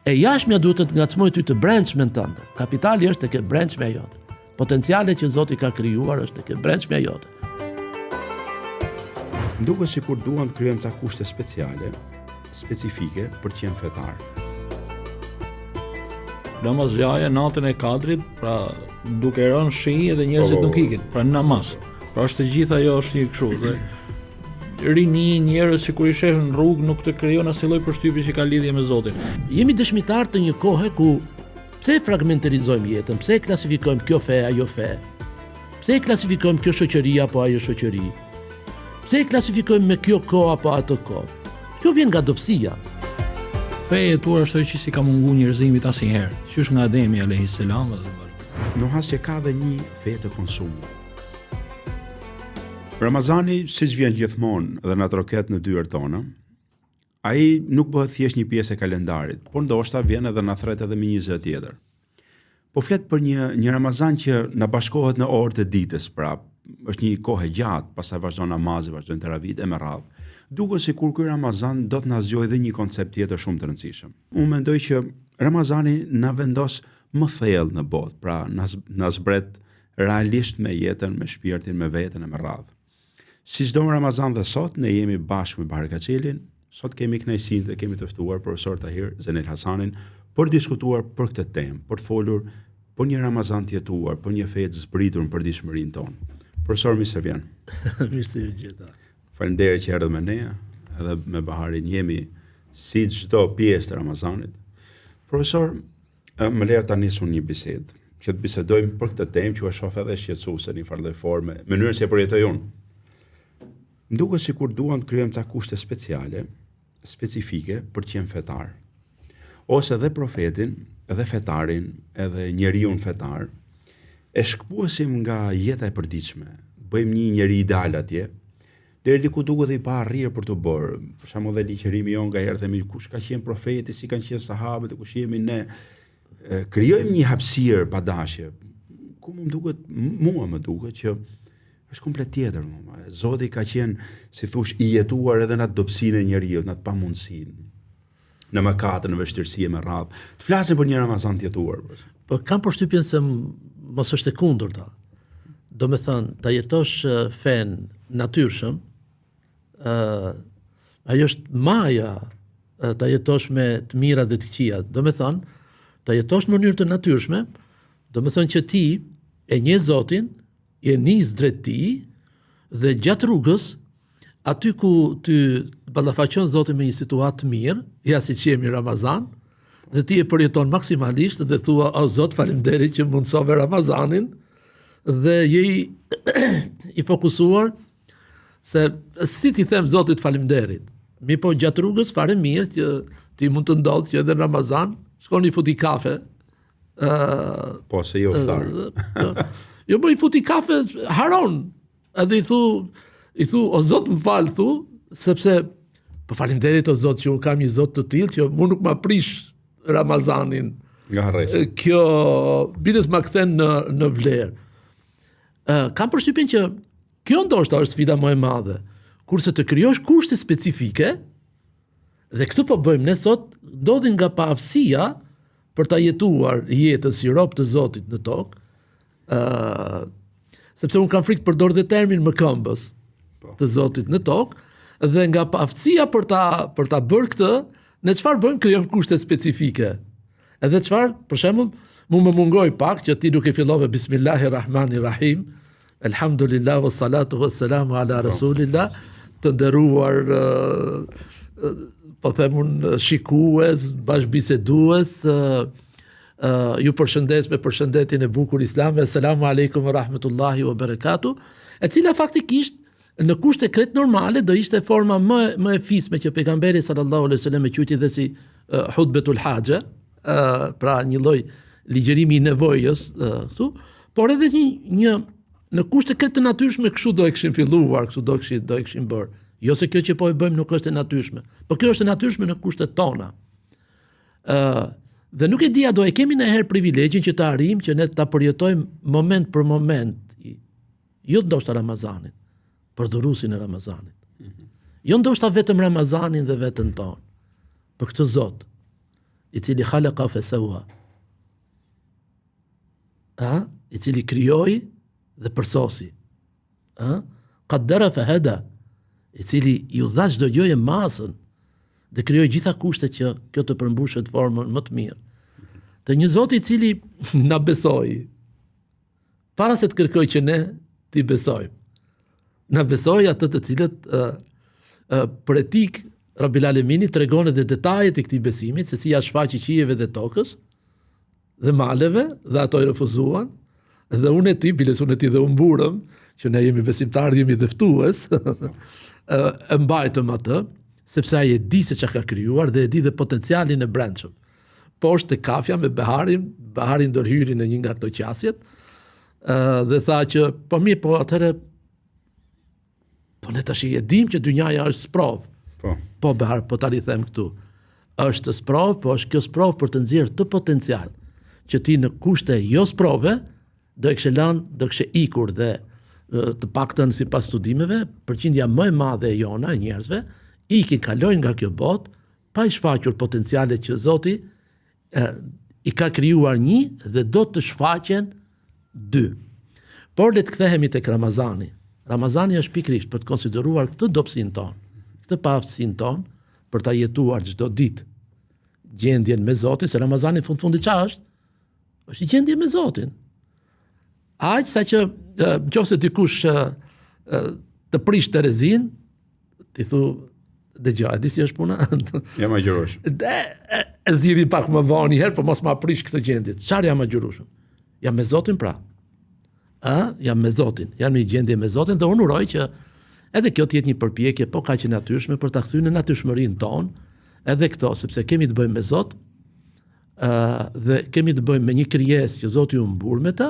E jashtmja duhet të ngacmoj ty të brendshmen tënde. Kapitali është tek e brendshmja jote. Potenciale që Zoti ka krijuar është tek e brendshmja jote. Duket sikur duam të krijojmë ca kushte speciale, specifike për të qenë fetar. Namazjaja natën e Kadrit, pra duke rënë shi edhe njerëzit nuk ikin, pra namaz. Pra është të gjitha ajo është një kështu dhe rini njerëz sikur i sheh në rrugë nuk të krijon asnjë lloj përshtypje që ka lidhje me Zotin. Jemi dëshmitar të një kohe ku pse fragmentarizojmë jetën, pse klasifikojmë kjo fe ajo fe, pse klasifikojmë kjo shoqëri apo ajo shoqëri, pse klasifikojmë me kjo kohë apo ato kohë. Kjo vjen nga dobësia. Feja e tuar është ajo që si ka munguar njerëzimit asnjëherë, qysh nga Ademi alayhis salam dhe Nuhas që ka dhe një fe të konsumit. Ramazani, siç vjen gjithmonë dhe na troket në dyert tona, ai nuk bëhet thjesht një pjesë e kalendarit, por ndoshta vjen edhe na thret edhe me një zë tjetër. Po flet për një Ramazan që na bashkohet në orët e ditës, pra është një kohë gjatë, pastaj vazhdon namazi, vazhdon teravit e me radhë. Duket sikur ky Ramazan do të na zgjojë edhe një koncept tjetër shumë të rëndësishëm. Unë mendoj që Ramazani na vendos më thellë në botë, pra na zbret realisht me jetën, me shpirtin, me veten e me radhë. Si çdo Ramazan dhe sot, ne jemi bashkë me Barakaçelin. Sot kemi kënaqësinë dhe kemi të ftuar profesor Tahir Zenel Hasanin për diskutuar për këtë temë, për të folur për një Ramazan të jetuar, për një fe të zbritur në përditshmërinë tonë. Profesor, mirë se vjen. Mirë se vjen. Faleminderit që erdhët me ne, edhe me Baharin jemi si çdo pjesë të Ramazanit. Profesor, më lejo ta nis unë një bisedë, që të bisedojmë për këtë temë që u shoh edhe shqetësuese në një farë forme, mënyrën se e përjetoj unë. Nduket sikur duam të krijojmë ca kushte speciale, specifike për të qenë fetar. Ose edhe profetin, edhe fetarin, edhe njeriu fetar, e shkpuasim nga jeta e përditshme. Bëjmë një njeri ideal atje, deri diku duket i pa arrirë për të bërë. Për shembull dhe ligjërimi jon nga herë themi kush ka qenë profeti, si kanë qenë sahabët, kush jemi ne. Krijojmë një hapësirë pa dashje. Ku më duket që është komplet tjetër. Zoti ka qenë, si thush, i jetuar edhe në atë dobësinë e njeriu, në atë pamundësinë, në mëkate, në vështirësi me radhë. Të flasim për një Ramazan të jetuar. Po kam përshtypjen se mos është e kundërta. Do me thënë, ta jetosh fen natyrshëm, ajo është maja, ta jetosh me të mira dhe të këqija. Do me thënë, ta jetosh në mënyrë të natyrshme, do me thënë që ti e njeh Zotin, e nis drejt tij dhe gjatë rrugës, aty ku ty ballafaqon Zoti me një situatë të mirë, ja siç jemi Ramazan, dhe ti e përjeton maksimalisht dhe thua, o Zot, faleminderit që mundsove Ramazanin, dhe je i fokusuar se si ti them Zotit faleminderit. Mi po gjatë rrugës fare mirë që ti mund të ndodhë që edhe në Ramazan shkon i futi kafe. Po se jo ftar. Jo, po i futi kafe haron. Edhe i thu, o Zot më fal, sepse po faleminderit o Zot që unë kam një Zot të tillë që mu nuk ma prish Ramazanin. Nga harresa. Kjo bires ma kthen në vlerë. Kam përshtypjen që kjo ndoshta është sfida më e madhe. Kurse të krijosh kushte specifike, dhe këtu po bëjmë ne sot, ndodhin nga paaftësia për ta jetuar jetën si rob të Zotit në tokë. Sepse unë kam frikë të përdor dhe termin më këmbës të Zotit në tokë, dhe nga paaftësia për ta bërë këtë, ne çfarë bëjmë? Krijojmë kushte specifike. Edhe çfarë, për shembull, më mungoj pak që ti duke fillove Bismillahirrahmanirrahim, Elhamdulillah wa salatu wa salamu ala Rasulillah, të nderuar po themun shikues, bashkëbisedues, ju përshëndes me përshëndetjen e bukur islam, Assalamu alaikum wa rahmetullahi wa barakatuh, e cila faktikisht në kushte krejt normale do ishte forma më e fisme që pejgamberi sallallahu alaihi wasallam e quajti dhe si hutbetul haxhe, pra një lloj ligjërimi i nevojës këtu, por edhe një në kushte krejt të natyrshme kështu do e kishin filluar, kështu do e kishin bërë. Jo se kjo që po e bëjmë nuk është e natyrshme, por kjo është e natyrshme në kushtet tona. Dhe nuk e dia do e kemi në herë privilegjin që të arrijmë që ne ta përjetojmë moment për moment, jo ndoshta Ramazanin, por dhurusin e Ramazanit. Jo ndoshta vetëm Ramazanin dhe veten tonë, për këtë Zot, i cili khalaqa fasawwa. I cili krijoi dhe përsosi. Qaddara fahada, i cili ju dha çdo gjë masën dhe krijoi gjitha kushtet që kjo të përmbushet formën më të mirë. Të një Zot i cili na besoi, para se të kërkoj që ne t'i besojmë. Na besoi atë të cilët për etik Rabbil Alemini tregon edhe detajet e këtij besimit, se si ja shfaqi qijeve dhe tokës dhe maleve, dhe ato i refuzuan, dhe unë e ti, biles unë e ti dhe unë burëm, që ne jemi besimtarë, jemi dhe ftues, e mbajtëm atë, sepse ai e di se çka ka krijuar dhe e di dhe potencialin e brendshëm. Po është te kafja me Beharin ndërhyri në një nga këto qasjet, dhe tha që, po mirë, po atëre, po ne tash e dim që dynjaja është sprov. Po Behar, po tani them këtu. Është sprov, po është kjo sprov për të nxjerrë të potencial, që ti në kushte jo sprove, do e kështë ikur dhe të paktën sipas studimeve, përqindja më e madhe e jona, e njerëzve, kalojnë nga kjo botë, pa i shfaqur potencialet që Zoti i ka krijuar një dhe do të shfaqen dy. Por le të kthehemi tek Ramazani. Ramazani është pikërisht për të konsideruar këtë dobësinë tonë, këtë paaftësinë tonë, për ta jetuar çdo ditë gjendjen me Zotin, se Ramazani fundit çfarë është? Është gjendje me Zotin. Aq sa që nëse dikush të prish Terezin, ti thu dëgjoj, a di si është puna? Jam agjërueshëm. E zgjidhi pak më vonë një herë, po mos ma prish këtë gjendje. Çfarë jam agjërueshëm? Jam me Zotin pra. Jam me Zotin. Jam në një gjendje me Zotin dhe unë uroj që edhe kjo të jetë një përpjekje po kaq e natyrshme për ta kthyer në natyrshmërinë tonë, edhe këto, sepse kemi të bëjmë me Zot, dhe kemi të bëjmë me një krijesë që Zoti u mbur me të,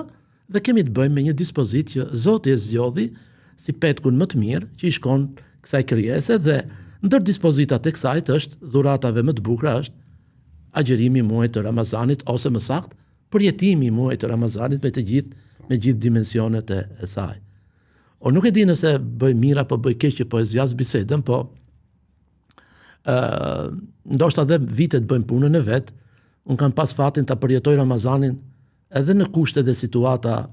dhe kemi të bëjmë me një dispozit që Zoti e zgjodhi si petkun më të mirë që i shkon kësaj krijese, dhe ndër dispozitat e kësaj është dhuratave më të bukura është agjerimi i muajit të Ramazanit, ose më saktë përjetimi i muajit të Ramazanit me gjithë dimensionet e saj. O nuk e di nëse bëj mirë apo bëj keq që po e zjas bisedën, po ndoshta edhe vitet bëjmë punën e vet. Unë kam pas fatin ta përjetoj Ramazanin edhe në kushte dhe situata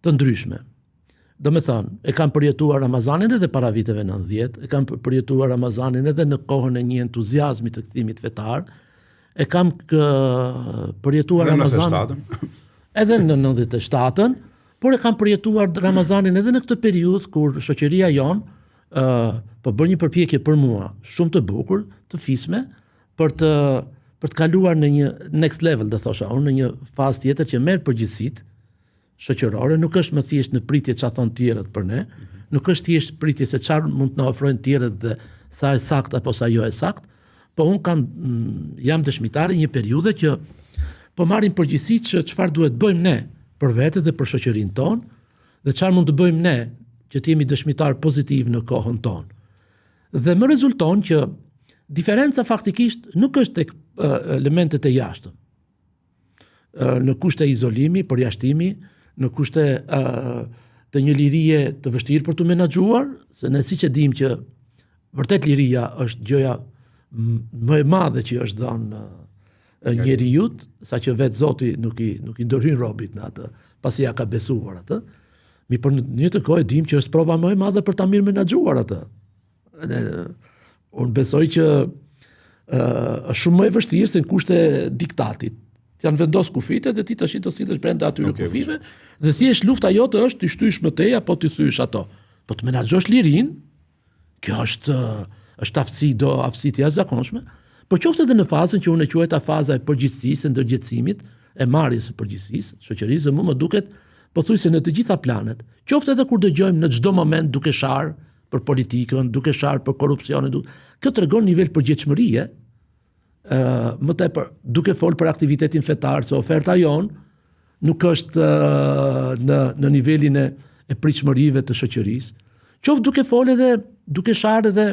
të ndryshme. Do me thënë, e kam përjetuar Ramazanin edhe para viteve 90, e kam përjetuar Ramazanin edhe në kohën e një entuziazmi të kthimit fetar, e kam përjetuar Ramazanin edhe në 97-ën, por e kam përjetuar Ramazanin edhe në këtë periudhë kur shoqëria jonë po bën një përpjekje për mua shumë të bukur, të fisme, për të kaluar në një next level, do thosha unë, në një fazë tjetër që merr përgjegjësitë shoqërore, nuk është më thjesht në pritje çfarë thon tjerët për ne, nuk është thjesht pritje se çfarë mund të na ofrojnë tjerët dhe sa e saktë apo sa jo e saktë, po unë jam dëshmitar i një periudhe që po marrim përgjegjësi se çfarë duhet bëjmë ne për vete dhe për shoqërinë tonë, dhe çfarë mund të bëjmë ne që të jemi dëshmitar pozitiv në kohën tonë. Dhe më rezulton që diferenca faktikisht nuk është tek elementet e jashtëm. Në kushte izolimi, përjashtimi, në kushte të një lirie të vështirë për të menaxhuar, se ne siç e dim që vërtet liria është gjëja më e madhe që është dhënë njerëzit, saqë vetë Zoti nuk i ndërhyn robit në atë, pasi ja ka besuar atë. Mi për një të kohë dim që është prova më e madhe për ta mirë menaxhuar atë. Unë besoj që është shumë më e vështirë se në kushte diktatit. Janë vendos kufite dhe ti tash të sillesh brenda atyre kufive dhe thjesht lufta jote është të shtysh më tej apo të thysh ato. Po të menaxhosh lirin, kjo është aftësi të jashtëzakonshme, por qoftë edhe në fazën që unë e quajta faza e përgjegjësisë, ndërgjegjësimit, e marrjes së përgjegjësisë, shoqërisë, më duket pothuajse në të gjitha planet. Qoftë edhe kur dëgjojmë në çdo moment duke sharë për politikën, duke sharë për korrupsionin, kjo tregon nivel përgjegjshmërie. Më tepër duke fol për aktivitetin fetar, se oferta jon nuk është në nivelin e pritshmërive të shoqërisë. Qoftë duke fol edhe duke sharë edhe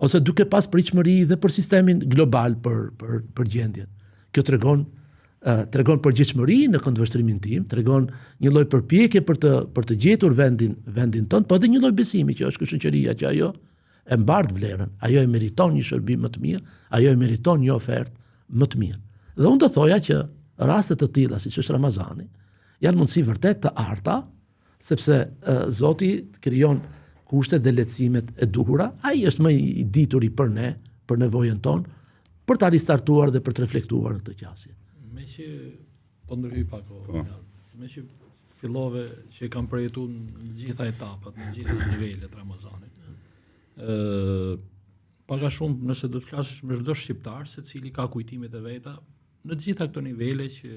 ose duke pas pritshmëri dhe për sistemin global për gjendjen. Kjo tregon përgjegjshmëri në këndvështrimin tim, tregon një lloj përpjekje për të gjetur vendin tonë, po edhe një lloj besimi që është kjo shoqëria që ajo e mbart vlerën, ajo e meriton një shërbim më të mirë, ajo e meriton një ofertë më të mirë. Dhe unë do thoja që raste të tilla siç është Ramazani janë mundësi vërtet të arta, sepse Zoti krijon kushtet dhe lehtësimet e duhura, ai është më i dituri për ne, për nevojën tonë, për ta ristartuar dhe për të reflektuar në këtë qasje. Me që po ndërhyj pak me që fillove që kam përjetuar në gjitha etapat, në gjitha nivelet Ramazanit. Pak a shumë nëse do të flasësh me çdo shqiptar, secili ka kujtimet e veta në të gjitha këto nivele që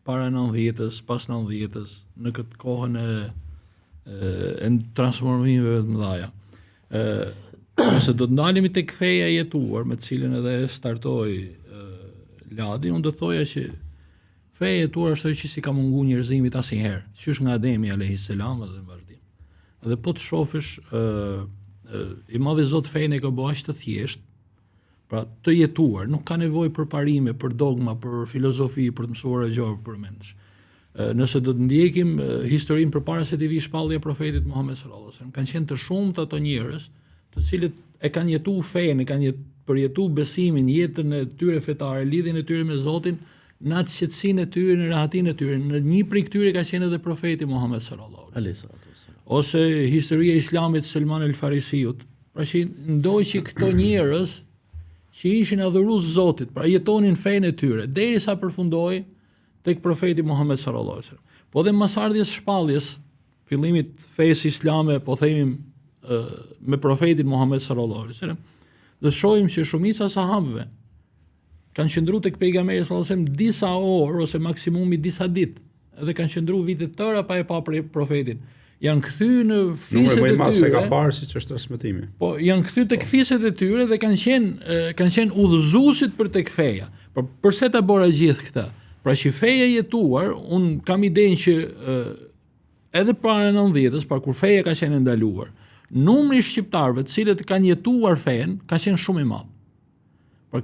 para 90-s, pas 90-s, në këtë kohën e transformimeve të mëdha. Nëse do të ndalemi tek feja e jetuar, me të cilën edhe startoi Ladi, unë do thoja që feja e jetuar është ajo që si ka mungu njerëzimit asnjëherë, qysh nga Ademi alayhis salam dhe në vazhdim. Dhe po të shohësh i madhi Zot fejnë e ka bëu aq të thjesht, pra të jetuar, nuk ka nevojë për parime, për dogma, për filozofi, për të mësuar gjuhë për mendsh. Nëse do të ndjekim historinë përpara se të vi shpallja e profetit Muhammed sallallahu alaihi wasallam, kanë qenë të shumta ato njerëz, të cilët e kanë jetuar fenë, e kanë përjetuar besimin, jetën e tyre fetare, lidhjen e tyre me Zotin, në atë qetësinë e tyre, në rahatinë e tyre. Në një prej këtyre ka qenë edhe profeti Muhammed sallallahu alaihi wasallam. Ose historia e Islamit Salman el-Farisiut, pra që ndoj që këto njerëz që ishin adhurues Zotit, pra jetonin fenë e tyre, derisa përfundoi tek profeti Muhammed sallallahu alaihi wasallam. Po dhe masardhjes shpalljes, fillimit fesë islame, po themi me profetin Muhammed sallallahu alaihi wasallam, do të shohim që shumica sahabëve kanë qëndruar tek pejgamberi sallallahu alaihi wasallam disa orë ose maksimumi disa ditë, edhe kanë qëndruar vite të tëra pa e pa profetin. Janë kthyer në fiset e tyre. Se ka parë siç është transmetimi. Po janë kthyer tek fiset e tyre dhe kanë qenë udhëzuesit për tek feja. Por përse ta bëra gjithë këtë? Pra që feja jetuar, un kam idenë që edhe para 90-s, pra kur feja ka qenë ndaluar, numri i shqiptarëve të cilët kanë jetuar fen ka qenë shumë i madh. Pra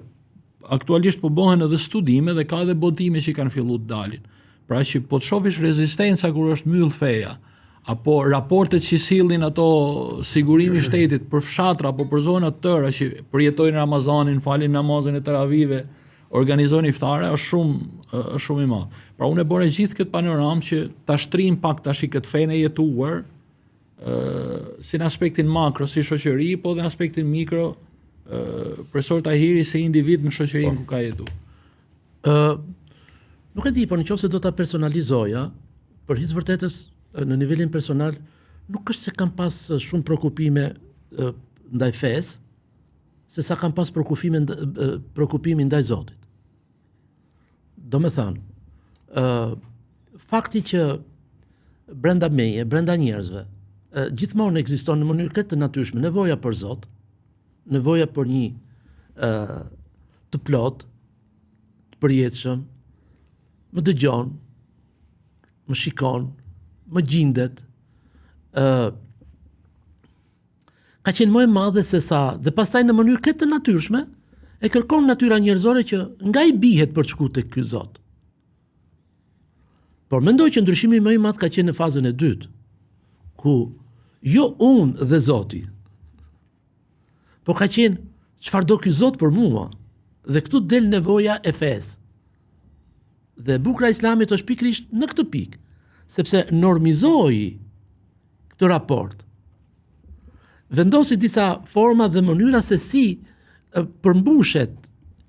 aktualisht po bëhen edhe studime dhe ka edhe botime që kanë filluar të dalin. Pra që po të shohësh rezistenca kur është mbyll feja, apo raportet që sillin ato sigurimi i shtetit për fshatra apo për zona të tëra që përjetojnë Ramazanin, falin namazin e taravive, organizojnë iftare, është shumë i madh. Pra unë e bëra gjithë këtë panoramë që ta shtrim pak tash këtë fenë e jetuar, si në aspektin makro si shoqëri, po dhe në aspektin mikro profesor Tahiri si individ në shoqërinë ku ka jetuar. Nuk e di, por nëse do ta personalizoja, për hir të vërtetës në nivelin personal, nuk është se kam pas shumë prekupime ndaj fesë, se sa kam pas prekupime ndaj Zotit. Do me thënë, fakti që brenda meje, brenda njerëzve, gjithmonë ekziston në mënyrë këtë të natyrshme nevoja për Zot, nevoja për një të plot, të përjetshëm, më dëgjon, më shikon, më gjindet, ka qenë më e madhe se sa, dhe pastaj në mënyrë këtë të natyrshme, e kërkon natyra njerëzore që nga i bihet për të shkuar tek ky Zot. Por mendoj që ndryshimi më i madh ka qenë në fazën e dytë, ku jo unë dhe Zoti, po ka qenë çfarë do ky Zot për mua, dhe këtu del nevoja e fesë. Dhe bukra e Islamit është pikërisht në këtë pikë, sepse normizoi këtë raport. Vendosi disa forma dhe mënyra se si përmbushet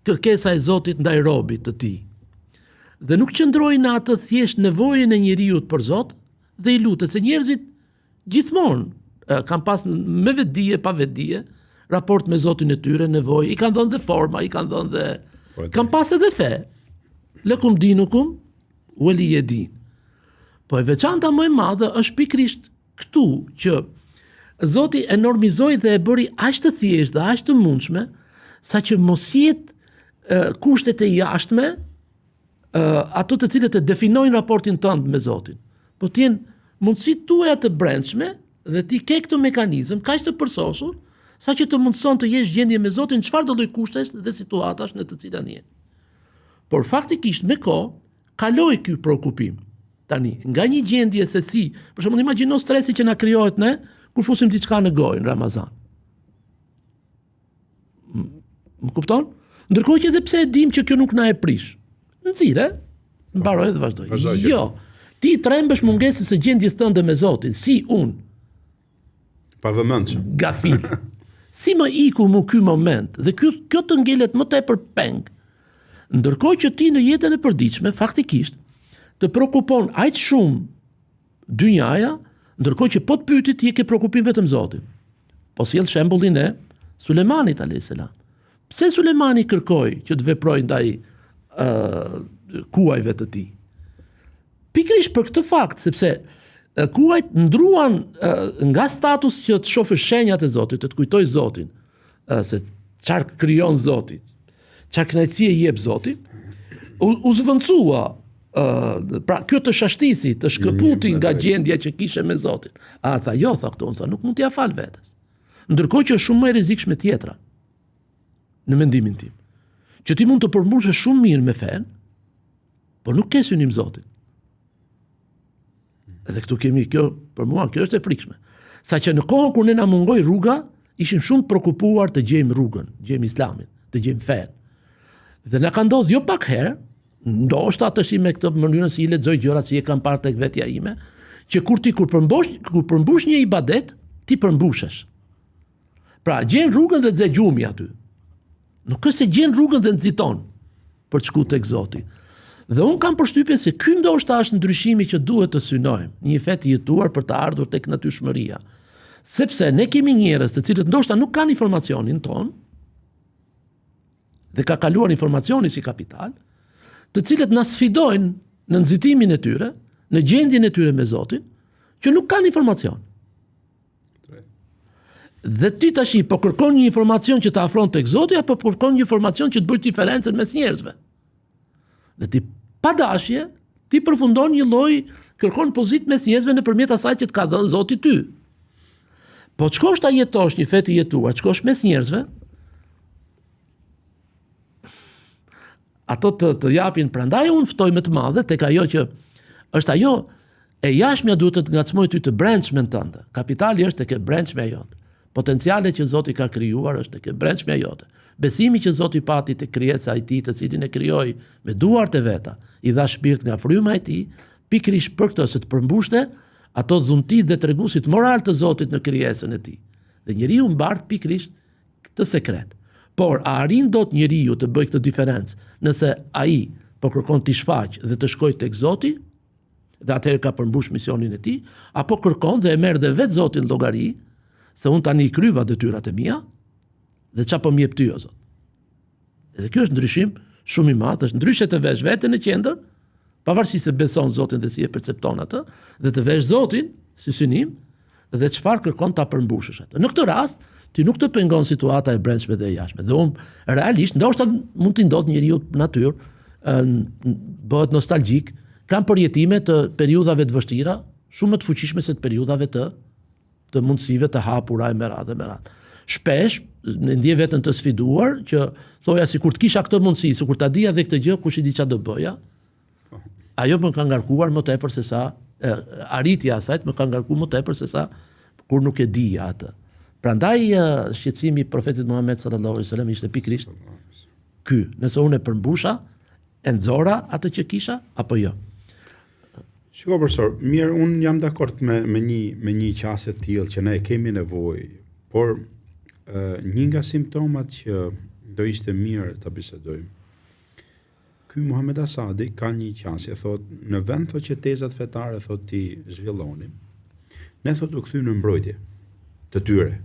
kërkesa e Zotit ndaj robit të tij. Dhe nuk qëndroi në atë thjesht nevojën e njeriut për Zot dhe i lutet, se njerëzit gjithmonë kanë pas me vetdije pa vetdije raport me Zotin e tyre, nevojë, i kanë dhënë dhe forma, i kanë dhënë dhe kanë pas edhe fe. Lakum dinukum waliya din. Po e veçanta më e madhe është pikërisht këtu që Zoti e normizoi dhe e bëri aq të thjeshtë dhe aq të mundshme, saqë mos jetë kushtet e jashtme ato të cilët e definojnë raportin tënd me Zotin. Po të jenë mundësitë tuaja të brendshme dhe ti ke këtë mekanizëm kaq të përsosur, saqë të mundson të jesh gjendje me Zotin çfarë do lloj kushtesh dhe situatash në të cilat je. Por faktikisht me kohë kaloi ky shqetësim. Tani, nga një gjendje se si, për shembull imagjino stresi që na krijohet ne kur fusim diçka në gojë në Ramazan. Më kupton? Ndërkohë që edhe pse e dim që kjo nuk na e prish. Nxirë, mbaroj dhe vazhdoj. Jo. Ti trembësh mungesës së gjendjes tënde me Zotin, si unë. Pa vëmendshëm. Gafil. Si më iku mu ky moment dhe kjo të ngelet më tepër peng. Ndërkohë që ti në jetën e përditshme faktikisht të prekupon aq shumë dynjaja, ndërkohë që po të pyeti ti e ke prekupim vetëm Zotin. Po sjell shembullin e Sulemanit alayhis salam. Pse Sulemani kërkoi që të veprojë ndaj kuajve të tij? Pikërisht për këtë fakt, sepse kuajt ndruan nga status që të shohë shenjat e Zotit, të kujtoj Zotin, se çfarë krijon Zoti, çfarë kënaqësie i jep Zoti, u zvendësua pra kjo të shashtisi, të shkëputi nga gjendja që kishe me Zotin. A tha, jo, tha këto, tha, nuk mund t'ja fal vetes. Ndërkohë që është shumë më e rrezikshme tjetra, në mendimin tim, që ti mund të përmbushesh shumë mirë me fen, por nuk ke synim Zotit. Edhe këtu kemi kjo, për mua kjo është e frikshme. Sa që në kohën kur ne na mungoi rruga, ishim shumë të prekupuar të gjejmë rrugën, gjejmë Islamin, të gjejmë fen. Dhe na ka ndodhur jo pak herë, ndoshta tash me këtë mënyrën si i lexoj gjërat si e kam parë tek vetja ime, që kur përmbush një ibadet, ti përmbushesh. Pra, gjen rrugën dhe nxe gjumi aty. Nuk është se gjen rrugën dhe nxiton për të shkuar tek Zoti. Dhe unë kam përshtypjen se ky ndoshta është ndryshimi që duhet të synojmë, një fet i jetuar për të ardhur tek natyrshmëria. Sepse ne kemi njerëz të cilët ndoshta nuk kanë informacionin ton, dhe ka kaluar informacioni si kapital, të cilët na sfidojnë në nxitimin e tyre, në gjendjen e tyre me Zotin, që nuk kanë informacion. Dhe ti tash po kërkon një informacion që të afron tek Zoti apo kërkon një informacion që të bëj diferencën mes njerëzve. Dhe ti pa dashje, ti përfundon një lloj, kërkon pozitë mes njerëzve nëpërmjet asaj që të ka dhënë Zoti ty. Po të shkosh ta jetosh një fet i jetuar, të shkosh mes njerëzve, ato të japin, prandaj unë ftoj më të madhe tek ajo që është ajo e jashtmja duhet të ngacmoj ty të brendshmen tënde. Kapitali është tek e brendshmja jote. Potenciale që Zoti ka krijuar është tek e brendshmja jote. Besimi që Zoti pati tek krijesa e tij, të cilin e krijoi me duart e veta, i dha shpirt nga fryma e tij, pikërisht për këtë se të përmbushte ato dhuntit dhe treguesit moral të Zotit në krijesën e tij. Dhe njeriu mbart pikërisht këtë sekret. Por a arrin dot njeriu të bëjë këtë diferencë nëse ai po kërkon të shfaq dhe të shkojë tek Zoti, dhe atëherë ka përmbush misionin e tij, apo kërkon dhe e merr dhe vetë Zotin llogari, se unë tani i kryva detyrat e mia, dhe çfarë po më jep ty o Zot. Edhe kjo është ndryshim shumë i madh, është ndryshe të vesh veten në qendër, pavarësisht se beson Zotin dhe si e percepton atë, dhe të vesh Zotin si synim, dhe çfarë kërkon ta përmbushësh atë. Në këtë rast, ti nuk të pengon situata e brendshme dhe e jashtme. Dhe unë realisht ndoshta mund t'i ndodh njeriu natyrë, bëhet nostalgjik, kam përjetime të periudhave të vështira, shumë më të fuqishme se të periudhave të mundësive të hapura e merat. Shpesh, në ndje veten të sfiduar, që thoja si kur të kisha këtë mundësi, si kur ta dija dhe këtë gjë, kush i di çfarë do bëja, ajo më ka ngarkuar më tepër se sa, arritja asajt më ka ngarkuar më tepër se sa kur nuk e dija atë. Prandaj shqetësimi i profetit Muhammed sallallahu alaihi wasallam ishte pikërisht ky, nëse unë e përmbusha, e nxora atë që kisha apo jo. Shiko profesor, mirë, unë jam dakord me një qasje të tillë që ne kemi nevojë, por një nga simptomat që do ishte mirë ta bisedojmë. Ky Muhammed Asadi ka një qasje, thot, në vend thot që tezat fetare thot ti zhvillonin, ne thot u kthym në mbrojtje të tyre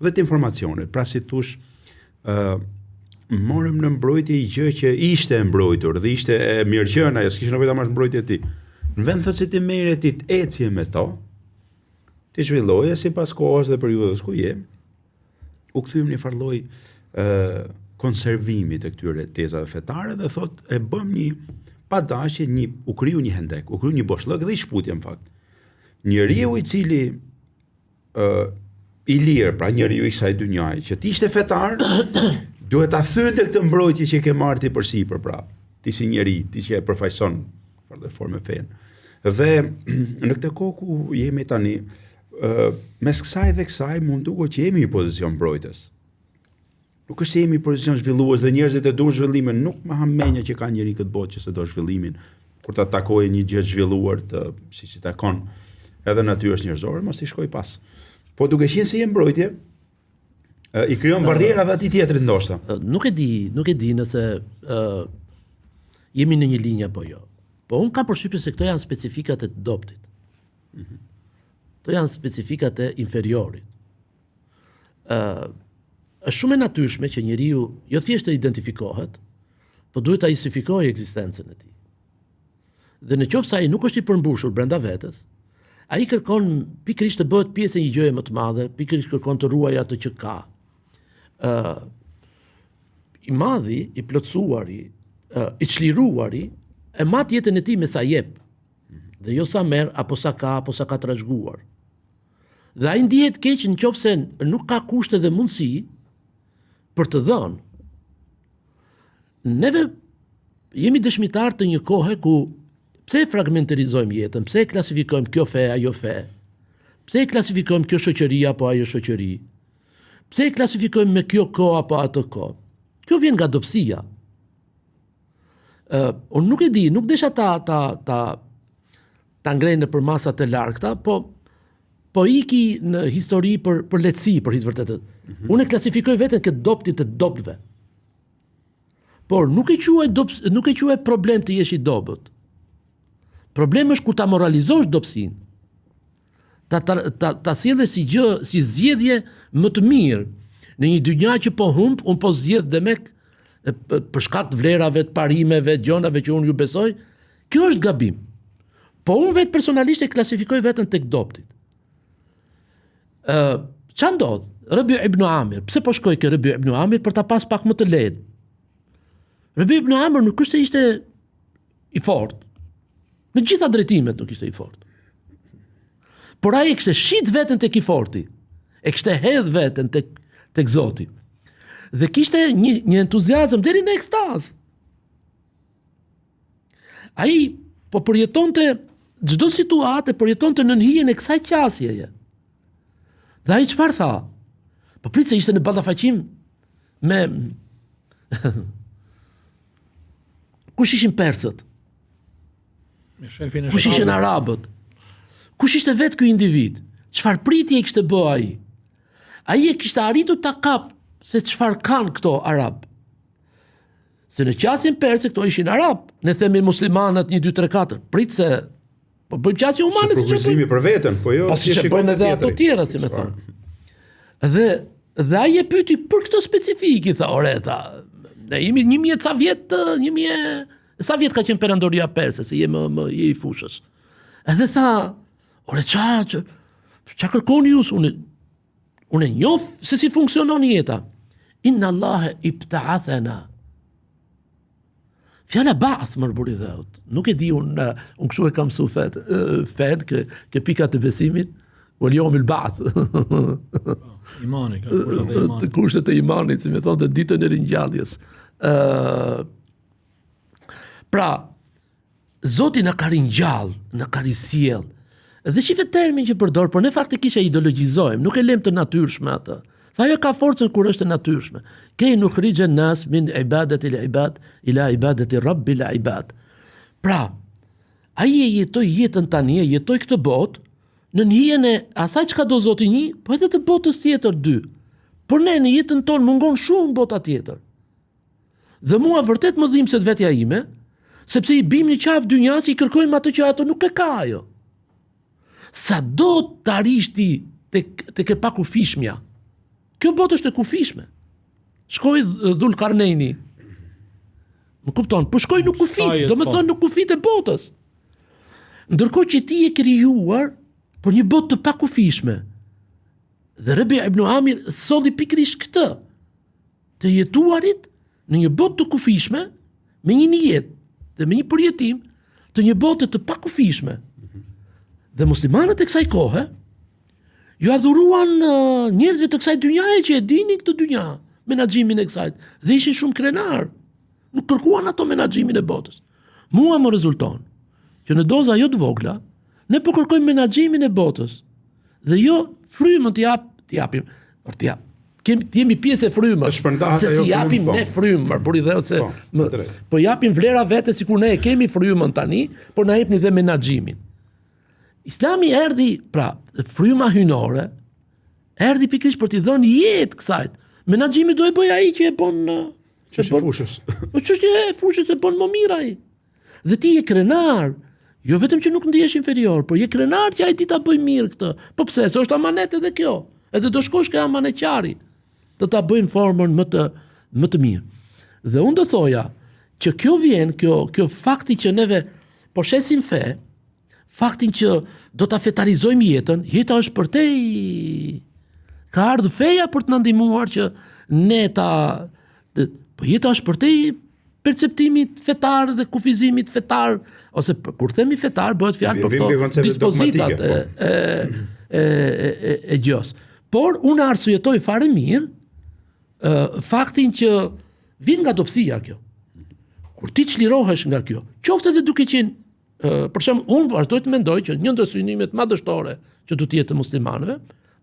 dhe të informacionit. Pra si thush, morëm në mbrojtje i gjë që ishte e mbrojtur dhe ishte e mirëqenia, s'kishte nevojë ta marrësh mbrojtje ti. Në vend thot se ti merre ti të ecje me to, ti zhvilloje sipas kohës dhe periudhës ku je, u kthyem në farlloj konservimi të këtyre tezave fetare dhe thot e bëm një pa dashje, u kriju një hendek, u kriju një boshllëk dhe i shputje në fakt. Njeriu i cili i lirë, pra njeriu i kësaj dynjaje, që ti ishte fetar, duhet ta thynte këtë mbrojtje që ke marrë ti përsipër, pra. Ti si njeri, ti që e përfaqëson për dhe formë fen. Dhe në këtë kohë ku jemi tani, mes kësaj dhe kësaj mund duket që jemi në pozicion mbrojtës. Nuk është se jemi pozicion zhvillues dhe njerëzit e duan zhvillimin, nuk më hamenja që ka njëri këtë botë që se do zhvillimin, kur ta takojë një gjë zhvilluar të siç i takon edhe natyrës njerëzore, mos i shkoj pas. Po duke qenë se je mbrojtje, i krijon barriera dhe atij tjetrit ndoshta. Nuk e di nëse jemi në një linjë apo jo. Po unë kam përshtypjen se këto janë specifikat e doptit. Këto janë specifikat e inferiorit. Është shumë e natyrshme që njeriu jo thjesht të identifikohet, po duhet ta justifikojë ekzistencën e tij. Dhe në qoftë se ai nuk është i përmbushur brenda vetes, ai kërkon pikërisht të bëhet pjesë e një gjëje më të madhe, pikërisht kërkon të ruajë atë që ka. I madhi, i plotësuari, i çliruari, e mat jetën e tij me sa jep. Dhe jo sa merr apo sa ka trashëguar. Dhe ai ndihet keq nëse nuk ka kushte dhe mundësi për të dhënë. Neve jemi dëshmitar të një kohe ku pse e fragmentarizojmë jetën, pse e klasifikojmë kjo fe, ajo fe, pse e klasifikojmë kjo shoqëri apo ajo shoqëri, pse e klasifikojmë me kjo kohë apo atë kohë. Kjo vjen nga dobësia. Unë nuk e di, nuk desha ta ngrej në për masa të largta, po iki në histori për lehtësi, për his vërtetë. Unë e klasifikoj veten këtë doptit të dobëve. Por nuk e quaj problem të jesh i dobët. Problemi është kur ta moralizosh dobësinë. Ta sjellësh si gjë, si zgjedhje më të mirë. Në një dynjë që po humb, unë po zgjedh demek për shkak të vlerave, të parimeve, të gjonave që unë ju besoj, kjo është gabim. Po unë vetë personalisht e klasifikoj veten tek doptit. Ç'a ndodh? Rabi ibn Amir, pse po shkoj ke Rabi ibn Amir për ta pas pak më të lehtë. Rabi ibn Amir nuk është se ishte i fortë. Në gjitha drejtimet nuk ishte i fortë. Por ai e kishte shit veten tek i forti. E kishte hedh veten tek Zoti. Dhe kishte një entuziazëm deri në ekstaz. Ai po përjetonte çdo situatë, përjetonte në hijen e kësaj qasjeje. Dhe ai çfarë tha? Po prit se ishte në ballafaqim me kush ishin persët? Me shefin e Kush ishin arabët? Kush ishte vetë ky individ? Çfarë pritje i kishte bë ai? Ai e kishte arritur ta kap se çfarë kanë këto arab. Se në qasjen perse këto ishin arab, ne themi muslimanët 1 2 3 4. Prit se po bëjmë qasje humane si propozimi për veten, po jo si që bëjnë edhe ato tjera, si me thonë. Dhe ai e pyeti për këtë specifik, i tha, ore, ne jemi 1000 ca vjet, sa vjet ka qenë perandoria perse, se je je i fushës. Edhe tha, ore, qa kërkoni ju? Unë e njoh se si funksionon jeta. Inna Allahe ibta'athana. Fjala ba'th më bëri dheut. Nuk e di unë kështu e kam mësu fen, ke pikat të besimit, wal yawmil ba'th. Imani, ka kushtet e imanit, si me thonë, të ditën e ringjalljes. Pra, Zoti na ka ringjall, na ka risjell. Dhe shife termin që përdor, por ne faktikisht e ideologjizojmë, nuk e lëm të natyrshme atë. Sa ajo ka forcën kur është e natyrshme. Kej nukhrija nas min ibadati al-ibad ila ibadati rabbil ibad. Pra, ai e jetoi jetën tani, e jetoi këtë botë në hijen e asaj çka do Zoti 1, po edhe të botës tjetër 2. Por ne në jetën tonë mungon shumë bota tjetër. Dhe mua vërtet më dhimbset vetja ime, sepse i bim një qafë dynjas, i kërkojmë atë që ato nuk e ka ajo. Sa do të arish ti tek e pakufishmja. Kjo botë është e kufishme. Shkoj Dhul Karnejni. Më kupton, po shkoj nuk kufit, do me thonë nuk kufit e botës. Ndërkohë që ti e krijuar për një botë të pakufishme. Dhe Rabi ibn Amir solli pikërisht këtë. Të jetuarit në një botë të kufishme, me një jetë dhe me një përjetim të një bote të pakufishme. Dhe muslimanët e kësaj kohe ju adhuruan njerëzve të kësaj dynjaje që e dinin këtë dynja, menaxhimin e kësaj, dhe ishin shumë krenar. Nuk kërkuan ato menaxhimin e botës. Mua më rezulton që në doza jo të vogla, ne po kërkojmë menaxhimin e botës. Dhe jo frymën të japim, jemi pjesë e frymës. Se si japim ne frymë, por i dhe ose po japim vlera vete sikur ne e kemi frymën tani, por na jepni dhe menaxhimin. Islami erdhi, pra, fryma hynore, erdhi pikërisht për t'i dhënë jetë kësajt. Menaxhimi do e bëj ai që e bën çështje fushës. Po çështja e fushës e bën më mirë ai. Dhe ti je krenar. Jo vetëm që nuk ndihesh inferior, por je krenar që ai ti ta bëj mirë këtë. Po pse? Se është amanet edhe kjo. Edhe do shkosh ke amanetqari. Do ta bëjnë formën më të mirë. Dhe unë do thoja që kjo vjen, kjo fakti që neve po shesim fe, faktin që do ta fetarizojmë jetën, jeta është për te ka ardhur feja për të na ndihmuar që ne po jeta është për te perceptimit fetar dhe kufizimit fetar, ose kur themi fetar bëhet fjalë për këto dispozitat e gjës. Por unë arsyetoj fare mirë faktin që vjen nga dobësia kjo. Kur ti çlirohesh nga kjo, qoftë edhe duke qenë për shembull, unë vazhdoj të mendoj që një ndër synimet më dështore që do të jetë të muslimanëve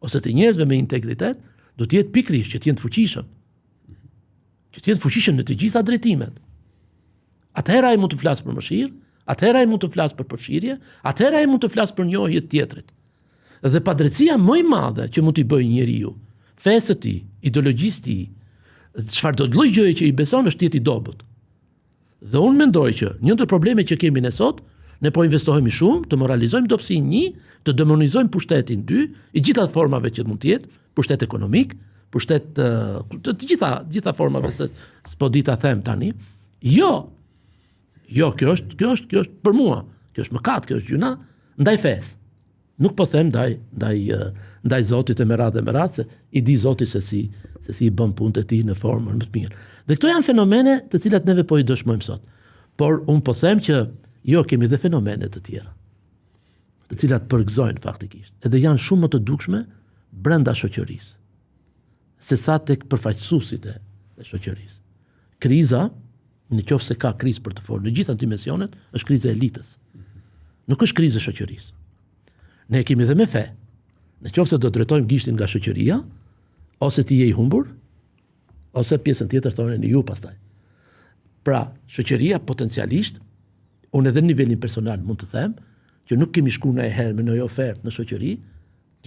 ose të njerëzve me integritet, do të jetë pikërisht që të jenë të fuqishëm. Që të jenë të fuqishëm në të gjitha drejtimet. Atëherë ai mund të flasë për mëshirë, atëherë ai mund të flasë për përfshirje, atëherë ai mund të flasë për njohje të tjetrit. Dhe padrejtia më e madhe që mund t'i bëjë njeriu, fesë të tij, ideologjisë të tij, çfarëdo lloj gjëje që i beson është të jetë i dobët. Dhe unë mendoj që një ndër problemet që kemi ne sot, ne po investohemi shumë, të moralizojmë dobësinë 1, të demonizojmë pushtetin 2, i gjitha formave që mund të jetë, pushtet ekonomik, pushtet të gjitha formave se s'po di ta them tani. Jo, kjo është për mua, kjo është mëkat, kjo është gjuna ndaj fesë. Nuk po them ndaj Zotit e me radhë, se i di Zoti se si i bën punët e tij në formën më të mirë. Dhe këto janë fenomene të cilat neve po i dëshmojmë sot. Por unë po them që kemi dhe fenomene të tjera, të cilat përgëzojnë faktikisht, edhe janë shumë më të dukshme brenda shoqërisë, se sa tek përfaqësuesit e shoqërisë. Kriza, nëse ka krizë për të folur në gjitha dimensionet, është kriza e elitës. Nuk është kriza e shoqërisë. Ne kemi dhe me fe. Nëse do drejtojmë gishtin nga shoqëria, ose ti je i humbur, ose pjesën tjetër thonë ju pastaj. Pra, shoqëria potencialisht, unë edhe në nivelin personal mund të them, që nuk kemi shku në e herë me në ofertë në shoqëri.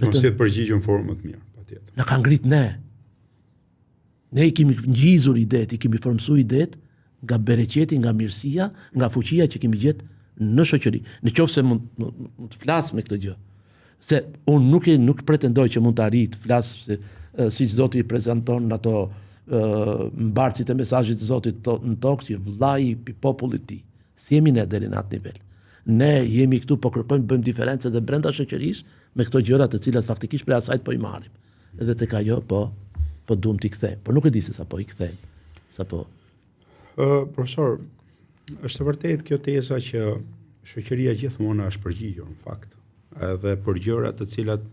Mos jetë përgjigjën formë të mirë, patjetër. Në kanë ngrit ne. Ne i kemi ngjizur idet, i kemi formsuar idet nga bereqeti, nga mirësia, nga fuqia që kemi gjetë në shoqëri. Nëse mund të flas me këtë gjë. Se unë nuk pretendoj që mund të arrit të flas siç Zoti i prezanton në ato mbartësit e mesazhit të Zotit në tokë, që vllai i popullit të tij. Si jemi ne deri në atë nivel? Ne jemi këtu po kërkojmë bëjmë diferencë edhe brenda shoqërisë me këto gjëra të cilat faktikisht prej asaj po i marrim. Edhe tek ajo po duam t'i kthejmë. Por nuk e di se sapo i kthejmë. Sapo. Profesor, është e vërtetë kjo teza që shoqëria gjithmonë është përgjigjur në fakt, edhe për gjëra të cilat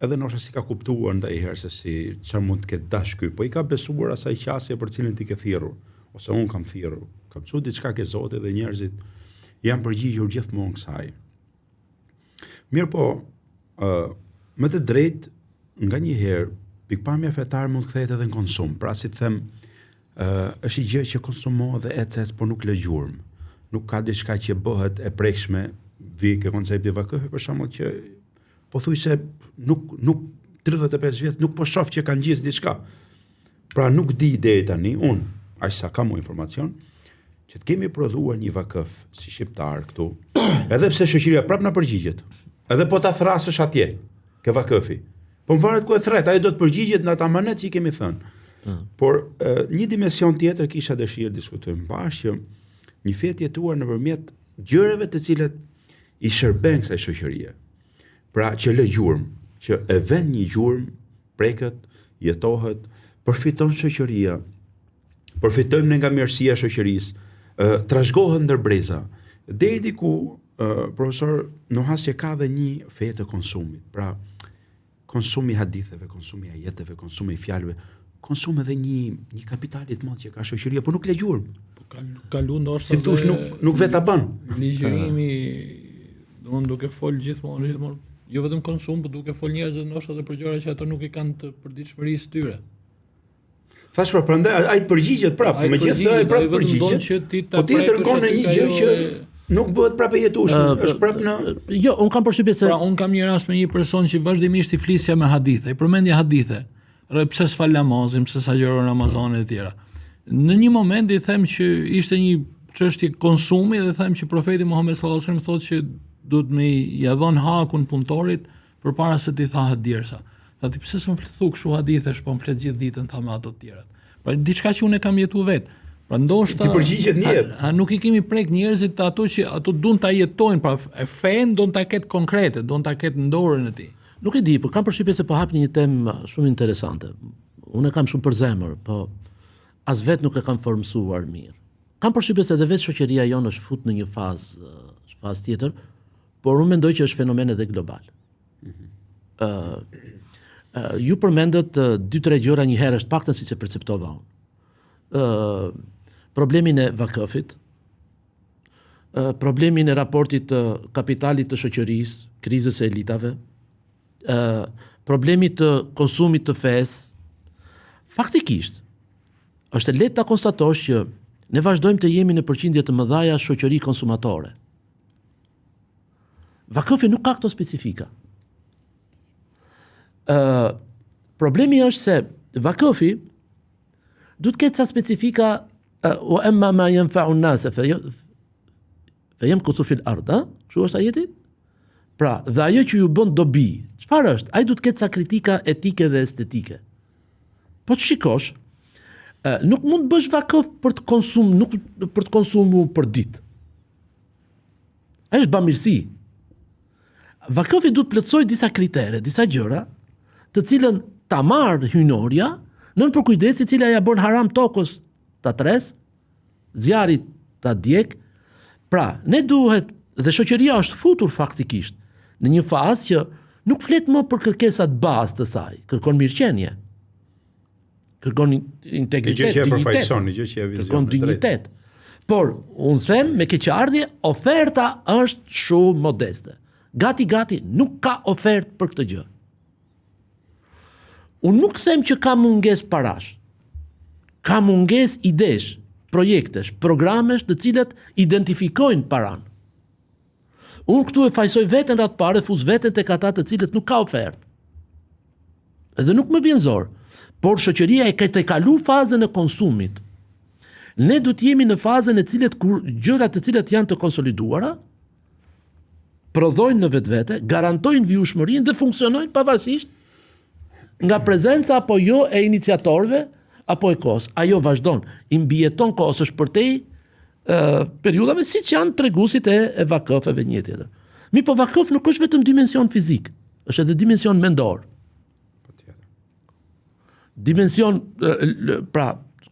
edhe ndoshta si ka kuptuar ndonjëherë se si çfarë mund të ketë dash ky, po i ka besuar asaj qasje për cilën ti ke thirrur, ose un kam thirrur. Kam thënë diçka ke Zoti dhe njerëzit janë përgjigjur gjithmonë kësaj. Mirë po, më të drejtë nganjëherë pikpamja fetare mund të kthehet edhe në konsum. Pra si të them, është një gjë që konsumohet dhe ecës, por nuk lë gjurmë. Nuk ka diçka që bëhet e prekshme, vi ke koncepti vakëve për shembull që po thuj se nuk 35 vjet nuk po shoh që kanë gjithë diçka. Pra nuk di deri tani, aq sa kam informacion, që të kemi prodhuar një vakëf si shqiptar këtu, edhe pse shoqëria prapë na përgjigjet. Edhe po ta thrasësh atje, ke vakëfi. Po më varet ku e thret, ai do të përgjigjet në atë amanet që i kemi thënë. Por një dimension tjetër kisha dëshirë diskutojmë bashkë, që një fet jetuar nëpërmjet gjërave të cilat i shërben kësaj shoqërie. Pra që lë gjurmë, që e vën një gjurmë, preket, jetohet, përfiton shoqëria, përfitojmë ne nga mirësia e shoqërisë, trashëgohen ndër breza. Deri diku, profesor, nuhas që ka dhe një fe të konsumit. Pra, konsumi i haditheve, konsumi i ajeteve, konsumi i fjalëve, konsum edhe një kapitalit të madh që ka shoqëria, por nuk lë gjurmë. Ka lu ndoshta. Si thosh nuk vetë ta bën. Ligjërimi, domthonë duke fol gjithmonë Jo vetëm konsum, por duke fol njerëzve ndoshta edhe për gjëra që ato nuk i kanë të përditshmërisë tyre. Thash pra prandaj ai përgjigjet prapë, megjithëse ai prapë përgjigjet. Po ti tregon në një gjë që nuk bëhet prapë jetueshme, është prapë në Jo, un kam përshtypjen se Pra, un kam një rast me një person që vazhdimisht i flisja me hadithe, i përmendja hadithe. Pse s'fal namazin, pse s'agjeron Ramazanin e tjera. Në një moment i them që ishte një çështje konsumi dhe them që profeti Muhammed sallallahu alajhi wasallam thotë që duhet me ia dhon hakun punëtorit përpara se t'i thahet djersa. Tha ti pse s'm thu kështu hadithesh, po m'flet gjithë ditën tha me ato të tjerat. Pra diçka që unë kam jetuar vet. Pra ndoshta ti përgjigjet në jetë. A nuk i kemi prek njerëzit ato që ato duan ta jetojnë, pra fen don ta ketë konkrete, don ta ketë në dorën e tij. nuk e di, por kam përshtypjen se po hapni një temë shumë interesante. Unë e kam shumë për zemër, po as vet nuk e kam formsuar mirë. Kam përshtypjen se edhe vetë shoqëria jonë është fut në një fazë tjetër, por unë mendoj që është fenomen edhe global. Ju përmendët 2-3 gjëra një herë, është paktën siç e perceptova unë. Problemin e vakëfit, problemin e raportit të kapitalit të shoqërisë, krizës e elitave, problemi të konsumit të fesë. Faktikisht, është lehtë ta konstatosh që ne vazhdojmë të jemi në përqindje të mëdhaja shoqëri konsumatore. Vakëfi nuk ka këto specifika. Problemi është se vakëfi duhet ketë ca specifika wa amma ma yanfa'u an-nas fa yamkuthu fil ard, kështu është ajeti? Pra, dhe ajo që ju bën dobi, çfarë është? Ai duhet ketë ca kritika etike dhe estetike. Po të shikosh, nuk mund të bësh vakëf për të konsumuar për ditë. Ai është bamirësi. Vakëfi duhet plotësoj disa kritere, disa gjëra, të cilën ta marr hyjnorja, nën përkujdesi cila ja bën haram tokës ta tres, zjarit ta djeg. Pra, ne duhet, dhe shoqëria është futur faktikisht në një fazë që nuk flet më për kërkesat bazë të saj, kërkon mirëqenie, kërkon integritet, dignitet, kërkon dignitet. Por, unë them me keqardhje, oferta është shumë modeste. Gati nuk ka ofertë për këtë gjë. Unë nuk them që ka mungesë parash. Ka mungesë idesh, projektesh, programesh të cilat identifikojnë paran. Unë këtu e fajsoj veten ratë pare, fuz veten tek ata të cilët nuk ka ofertë. Edhe nuk më vjen zor, por shoqëria e ka të kalu fazën e konsumit. Ne du të jemi në fazën e cilet kur gjërat të cilat janë të konsoliduara, prodhojnë në vetvete, garantojnë vjushmërinë dhe funksionojnë pavarësisht nga prezenca apo jo e iniciatorëve apo e kohës. Ajo vazhdon, i mbijeton kohës, është përtej periudhave siç janë treguesit e vakëfeve një tjetër. Mi po vakëf nuk është vetëm dimension fizik, është edhe dimension mendor. Dimension, pra,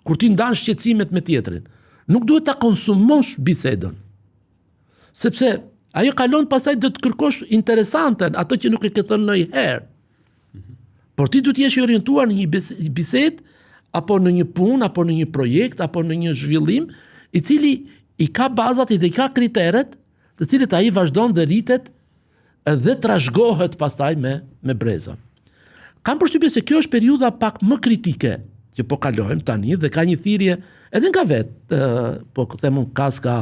kur ti ndan shqetësimet me tjetrin, nuk duhet ta konsumosh bisedën. Sepse ajo kalon pasaj do të kërkosh interesante, ato që nuk e ke thënë ndonjëherë. Por ti duhet jesh i orientuar në një bisedë apo në një punë, apo në një projekt, apo në një zhvillim, i cili i ka bazat dhe i ka kriteret, të cilët ai vazhdon dhe rritet dhe trashëgohet pastaj me breza. Kam përshtypjen se kjo është periudha pak më kritike që po kalojmë tani dhe ka një thirrje edhe nga vetë, po them unë kaska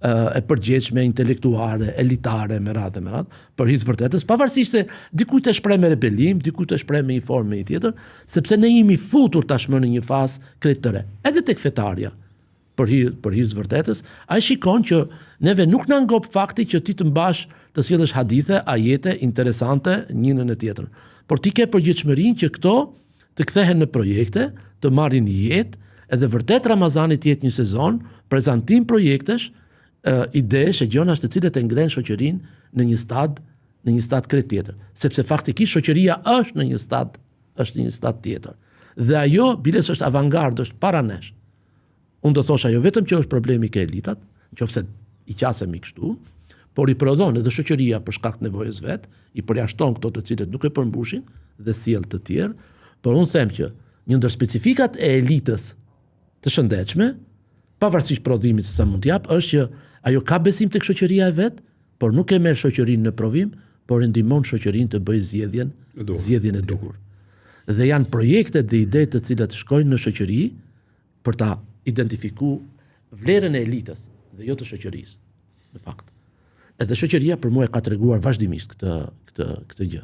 e përgjithshme, intelektuale, elitare, me radhë, për hir të vërtetës, pavarësisht se dikujt e shpreh me rebelim, dikujt e shpreh me një formë një tjetër, sepse ne jemi futur tashmë në një fazë krejt të re. Edhe tek fetarja, për hir të vërtetës, ai shikon që neve nuk na ngop fakti që ti të mbash të sjellësh hadithe, ajete interesante njënën e tjetrën. Por ti ke përgjithshmërinë që këto të kthehen në projekte, të marrin jetë, edhe vërtet Ramazani të jetë një sezon, prezantim projektesh, idesh e gjonash të cilët e ngren shoqërinë në një stad krejt tjetër, sepse faktikisht shoqëria është në një stad tjetër. Dhe ajo biles është avangard, është para nesh. Unë do thosh ajo vetëm që është problemi ke elitat, nëse i qasemi kështu, por i prodhon edhe shoqëria për shkak të nevojës vet, i përjashton këto të cilët nuk e përmbushin dhe sjell të tjerë, por unë them që një ndër specifikat e elitës të shëndetshme, pavarësisht prodhimit se sa mund t'jap, është që ajo ka besim tek shoqëria e vet, por nuk e merr shoqërinë në provim, por e ndihmon shoqërinë të bëjë zgjedhjen e duhur. Dhe janë projekte dhe ide të cilat shkojnë në shoqëri për ta identifikuar vlerën e elitës dhe jo të shoqërisë, në fakt. Edhe shoqëria për mua e ka treguar vazhdimisht këtë gjë.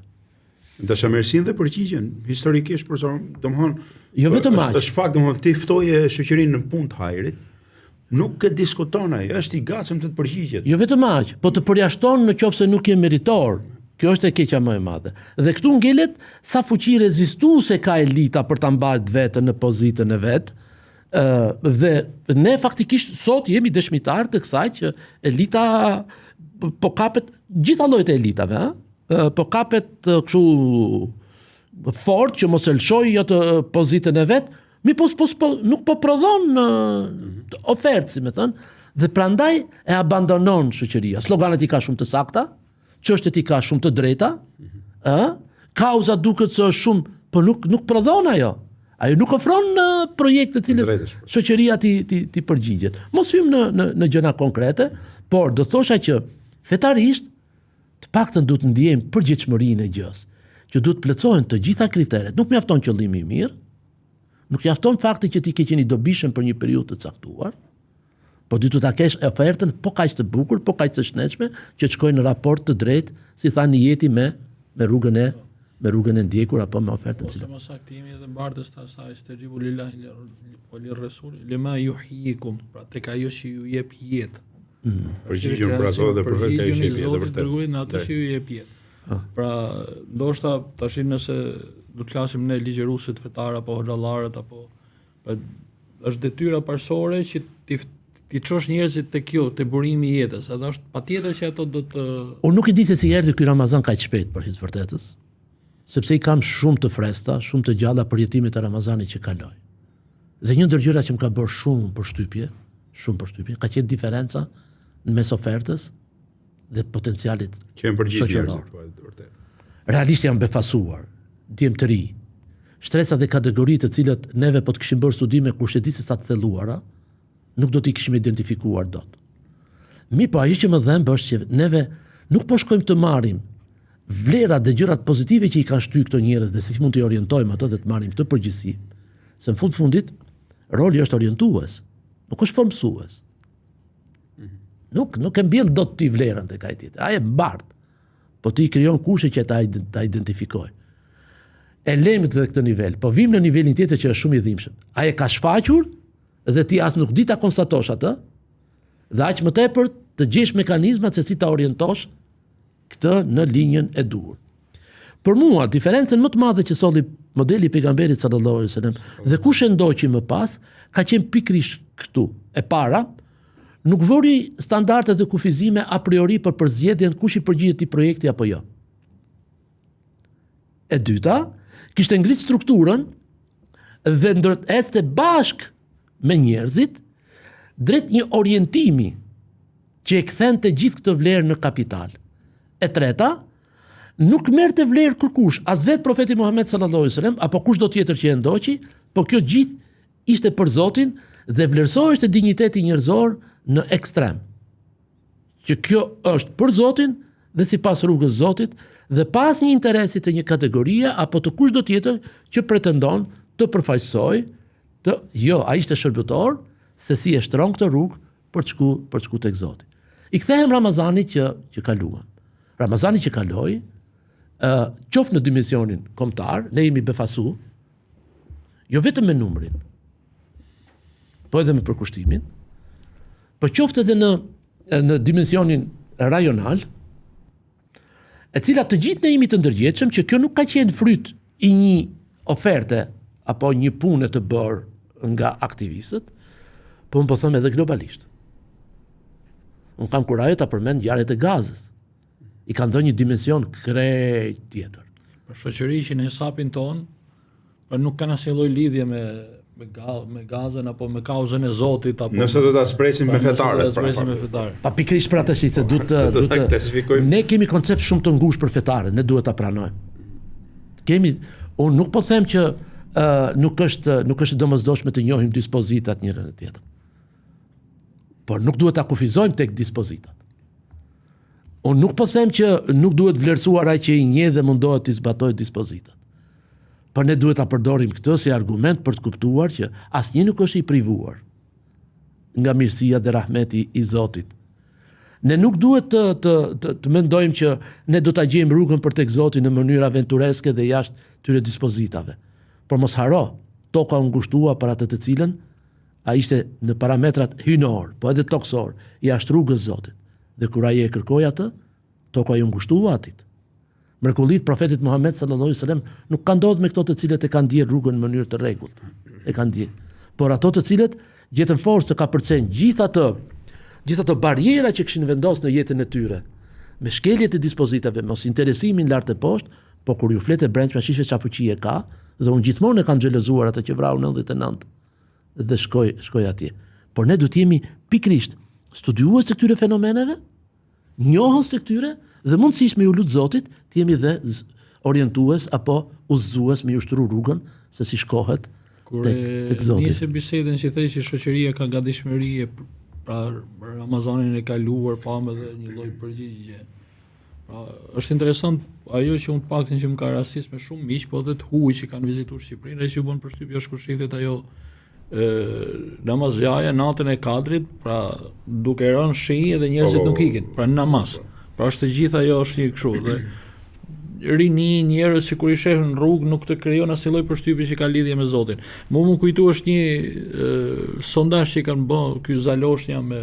Dashamirësinë dhe përgjigjen historikisht, profesor, domthon jo vetëm aq. Është fakt, domthon ti ftoje shoqërinë në punë të hajrit, nuk e diskuton ai, është i gatshëm të përgjigjet. Jo vetëm aq, po të përjashton nëse nuk je meritor. Kjo është e keqja më e madhe. Dhe këtu ngelet sa fuqi rezistuese ka elita për ta mbajtur veten në pozitën e vet. Dhe ne faktikisht sot jemi dëshmitar të kësaj që elita po kapet gjitha llojet e elitave, po kapet kështu fort që mos e lëshoj atë pozitën e vet, nuk po prodhon ofertë, si më thën, dhe prandaj e abandonon shoqëria. Sloganet i ka shumë të sakta, çështjet i ka shumë të drejta, kauza duket se është shumë, po nuk prodhon ajo. Ajo nuk ofron projekte të cilët shoqëria ti përgjigjet. Mos hym në gjëra konkrete, por do thosha që fetarisht të paktën duhet ndjejmë përgjithshmërinë e gjës, që duhet plotësohen të gjitha kriteret. Nuk mjafton qëllimi i mirë, nuk mjafton fakti që ti ke qenë i dobishëm për një periudhë të caktuar, po duhet ta kesh ofertën po kaq të bukur, po kaq të shnetshme, që të shkojnë në raport të drejtë, si thani jeti me rrugën e ndjekur apo me ofertën cilë. Ose më saktë jemi edhe mbartës të asaj stajibu lillahi wa lirrasul lima yuhyikum, pra tek ajo që ju jep jetë. Përgjigjen për ato dhe për vetë që jep jetë vërtet. Dërgojnë në atë që ju jep jetë. Pra ndoshta tash nëse do të flasim ne ligjëruesit fetar apo hoxhallarët apo është detyra parsorë që ti çosh njerëzit tek kjo, te burimi i jetës, edhe është patjetër që ato do të Unë nuk e di se si erdhi ky Ramazan kaq shpejt për hir të vërtetës, sepse i kam shumë të fresta, shumë të gjalla për jetimet e Ramazanit që kaloi. Dhe një ndër gjërat që më ka bërë shumë përshtypje, ka qenë diferenca në mes ofertës dhe potencialit që janë përgjigje njerëzit, po vërtet. Realisht janë befasuar, djem të ri, shtresa dhe kategoritë të cilat neve po të kishim bërë studime kushtetisë të thelluara, nuk do t'i kishim identifikuar dot. Po ajo që më dhëmbë është që neve nuk po shkojmë të marrim vlerat dhe gjërat pozitive që i kanë shtyr këto njerëz dhe si mund t'i orientojmë ato dhe të marrim të përgjithësi. Se në fundit roli është orientues, nuk është formësues. Nuk e mbjell dot ti vlerën tek ai tjetër. Ai e mbart. Po ti krijon kushte që ta identifikoj. E lejmë të këtë nivel, po vim në nivelin tjetër që është shumë i dhimbshëm. Ai e ka shfaqur dhe ti as nuk di ta konstatosh atë, dhe aq më tepër të gjesh mekanizmat se si ta orientosh këtë në linjën e duhur. Për mua, diferencën më të madhe që solli modeli i pejgamberit sallallahu alaihi wasallam dhe kush e ndoqi më pas, ka qenë pikërisht këtu. E para, nuk vori standarde dhe kufizime a priori për përzgjedhjen kush i përgjigjet i projekti apo jo. E dyta, kishte ngrit strukturën dhe ecte bashk me njerëzit drejt një orientimi që e kthente gjithë këtë vlerë në kapital. E treta, nuk merrte vlerë kërkush, as vetë profeti Muhammed sallallahu alaihi wasallam apo kush do tjetër që e ndoqi, por kjo gjithë ishte për Zotin dhe vlerësohej dinjiteti njerëzor në ekstrem. Që kjo është për Zotin dhe sipas rrugës Zotit dhe pas një interesi të një kategorie apo të kush do tjetër që pretendon të përfaqësojë ai ishte shërbëtor, se si e shtron këtë rrugë për të shku tek Zoti. I kthehem Ramazanit që kaluam. Ramazani që kaloi, qoftë në dimensionin kombëtar, ne jemi befasu, jo vetëm me numrin, po edhe me përkushtimin, po qoftë edhe në dimensionin rajonal, e cila të gjithë ne jemi të ndërgjegjshëm që kjo nuk ka qenë fryt i një oferte apo një pune të bërë nga aktivistët, po më po them edhe globalisht. Unë kam kurajo ta përmend ngjarjet e Gazës. I kanë dhënë një dimension krejt tjetër. Për shoqëri që në hesapin ton, por nuk kanë asnjë lloj lidhje me Gazën apo me kauzën e Zotit apo nëse do ta spresim me fetarët. Pa pikërisht për atë se duhet ne kemi koncept shumë të ngushtë për fetarët, ne duhet ta pranojmë. Unë nuk po them që nuk është domosdoshme të njohim dispozitat njërin e tjetër. Por nuk duhet ta kufizojmë tek dispozitat. Unë nuk po them që nuk duhet vlerësuar ai që i njeh dhe mundohet të zbatojë dispozitat. Por ne duhet ta përdorim këtë si argument për të kuptuar që asnjë nuk është i privuar nga mirësia dhe rahmeti i Zotit. Ne nuk duhet të mendojmë që ne do ta gjejmë rrugën për tek Zoti në mënyrë aventureske dhe jashtë tyre dispozitave. Por mos haro, toka u ngushtua për atë të cilën ai ishte në parametrat hyjnor, po edhe toksor, jashtë rrugës Zotit. Dhe kur ai e kërkoi atë, toka ju ngushtua atit. Mrekullit profetit Muhammed sallallahu alaihi wasallam nuk kanë ndodhur me këto të cilët e kanë ndjer rrugën në mënyrë të rregullt. E kanë ndjer. Por ato të cilët gjetën forcë të kapërcejnë gjithë ato barriera që kishin vendosur në jetën e tyre, me shkeljet e dispozitave, mos interesimin lart e poshtë, po kur ju flet e brendshme shifë çfarë fuqi e ka, dhe unë gjithmonë e kam xhelozuar atë që vrau 99 dhe shkoj atje. Por ne duhet të jemi pikrisht studiues të këtyre fenomeneve, njohës të këtyre dhe mundësisht me u lut Zotit të jemi dhe orientues apo udhëzues me ushtru rrugën se si shkohet tek Zoti. Nisë bisedën që thej që shoqëria ka gatishmëri pra Ramazanin e kaluar pa më dhe një lloj përgjigje. Pra, është interesant ajo që unë të paktën që më ka rastis me shumë miq, po edhe të huaj që kanë vizituar Shqipërinë, ai që u bën përshtypje është kur shifet ajo namazjaja natën e Kadrit, pra duke rënë shi dhe njerëzit nuk ikin, pra në namaz. Pra është të gjitha ajo është një kështu dhe rini njerëz që kur i sheh në rrugë nuk të krijon asnjë lloj përshtypje që ka lidhje me Zotin. Mu më kujtu është një sondazh që kanë bërë ky Zaloshnja me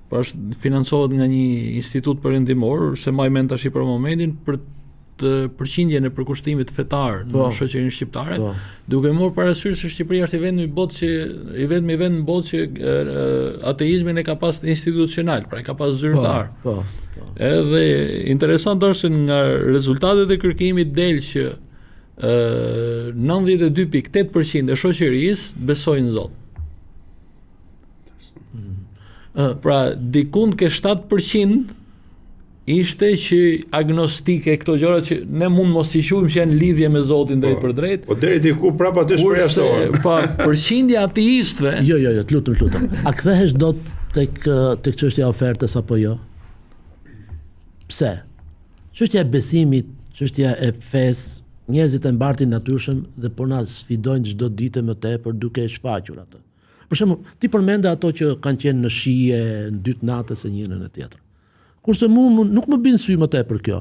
pra është financohet nga një institut perëndimor, se më mend tash për momentin për të përqindjen e përkushtimit fetar në shoqërinë shqiptare, duke marrë parasysh se Shqipëria është i vetmi vend në botë që ateizmin e ka pas institucional, pra e ka pas zyrtar. Edhe interesant është se nga rezultatet e kërkimit del që 92.8% e shoqërisë besojnë në Zot. Pra dikund ke 7% ishte që agnostike këto gjëra që ne mund mos i quajmë që janë lidhje me Zotin drejt për drejt. Po deri diku prapa të shprehësohen. Pa përqindja ateistëve. Jo, të lutem. A kthehesh dot tek çështja e ofertës apo jo? Pse? Çështja e besimit, çështja e fesë, njerëzit e mbartin natyrshëm dhe po na sfidojnë çdo ditë më tepër duke e shfaqur atë. Për shembull, ti përmende ato që kanë qenë në shije në dytë natës e njërin e tjetër. Kurse nuk më bin sy më tepër kjo.